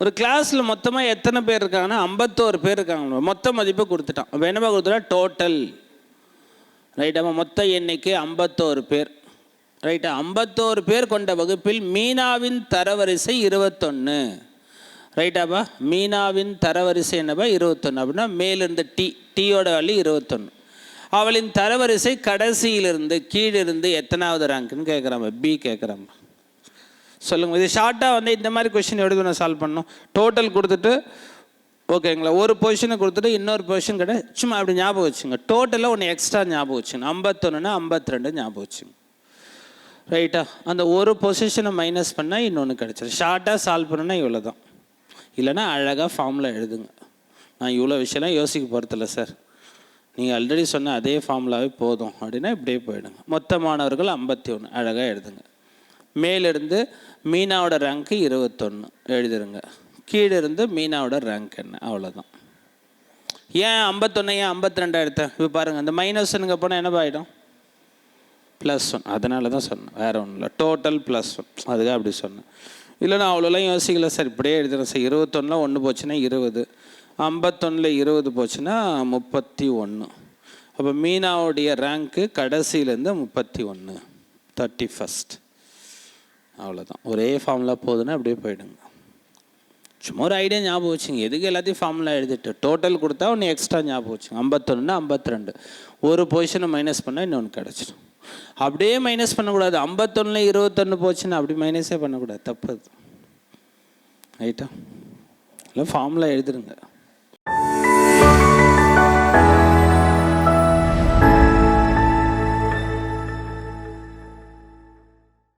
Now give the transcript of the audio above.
ஒரு கிளாஸில் மொத்தமாக எத்தனை பேர் இருக்காங்கன்னா 51 பேர் இருக்காங்க. மொத்த மதிப்பு கொடுத்துட்டான். அப்போ என்னப்பா கொடுத்துட்டா டோட்டல் ரைட்டாப்பா. மொத்த எண்ணிக்கை 51 பேர் ரைட்டா. 51 பேர் கொண்ட வகுப்பில் மீனாவின் தரவரிசை 21 ரைட்டாப்பா. மீனாவின் தரவரிசை என்னப்பா 21 அப்படின்னா மேலிருந்து டீயோட வேல்யூ 21. அவளின் தரவரிசை கடைசியிலிருந்து கீழிருந்து எத்தனாவது ரேங்க்னு கேட்குறாங்க. பி கேட்குறாங்க. சொல்லுங்கள். இது ஷார்ட்டாக வந்து இந்த மாதிரி கொஷின் எப்படி நான் சால்வ் பண்ணணும். டோட்டல் கொடுத்துட்டு ஓகேங்களா, ஒரு பொசிஷனை கொடுத்துட்டு இன்னொரு பொசிஷன் கிடையாது, சும்மா அப்படி ஞாபகம் வச்சுங்க. டோட்டலாக ஒன்று எக்ஸ்ட்ரா ஞாபகம் வச்சுங்க. 51ன்னா 52 ஞாபகம் வச்சுங்க ரைட்டா. அந்த ஒரு பொசிஷனை மைனஸ் பண்ணால் இன்னொன்று கிடச்சிடும். ஷார்ட்டாக சால்வ் பண்ணணுன்னா இவ்வளோ தான். இல்லைனா அழகாக ஃபார்முலா எழுதுங்க. நான் இவ்வளோ விஷயம்லாம் யோசிக்க போகிறதில்ல சார், நீங்கள் ஆல்ரெடி சொன்ன அதே ஃபார்முலாவே போதும் அப்படின்னா இப்படியே போயிடுங்க. மொத்த மாணவர்கள் 51 அழகாக எழுதுங்க. மேலிருந்து மீனாவோட ரேங்க்கு 21 எழுதிருங்க. கீழே இருந்து மீனாவோட ரேங்க் என்ன, அவ்வளோதான். ஏன் 51 ஏன் 52 எடுத்தேன் இப்போ பாருங்கள். அந்த மைனஸ் ஒன்றுங்க போனால் என்ன ஆகிடும் +1. அதனால தான் சொன்னேன், வேறு ஒன்றும் இல்லை. டோட்டல் +1 அதுக்காக அப்படி சொன்னேன். இல்லை நான் அவ்வளோலாம் யோசிக்கல சார், இப்படியே எழுதுறேன் சார். 21 1 போச்சுன்னா 20, 51 20 போச்சுன்னா 31. அப்போ மீனாவுடைய ரேங்க்கு கடைசியிலேருந்து 31 31st. அவ்வளோதான். ஒரே ஃபார்முலா போதுன்னா அப்படியே போயிடுங்க. சும்மா ஒரு ஐடியா ஞாபகம் வச்சுங்க. எதுக்கு எல்லாத்தையும் ஃபார்முலா எழுதிட்டு டோட்டல் கொடுத்தா ஒன்று எக்ஸ்ட்ரா ஞாபகம் வச்சுங்க. 51ன்னா 52, ஒரு பொசிஷனை மைனஸ் பண்ணால் இன்னொன்று கிடச்சிடும். அப்படியே மைனஸ் பண்ணக்கூடாது. 51 21 போச்சுன்னா அப்படி மைனஸே பண்ணக்கூடாது, தப்பு ரைட்டா. இல்லை ஃபார்முலா எழுதுருங்க.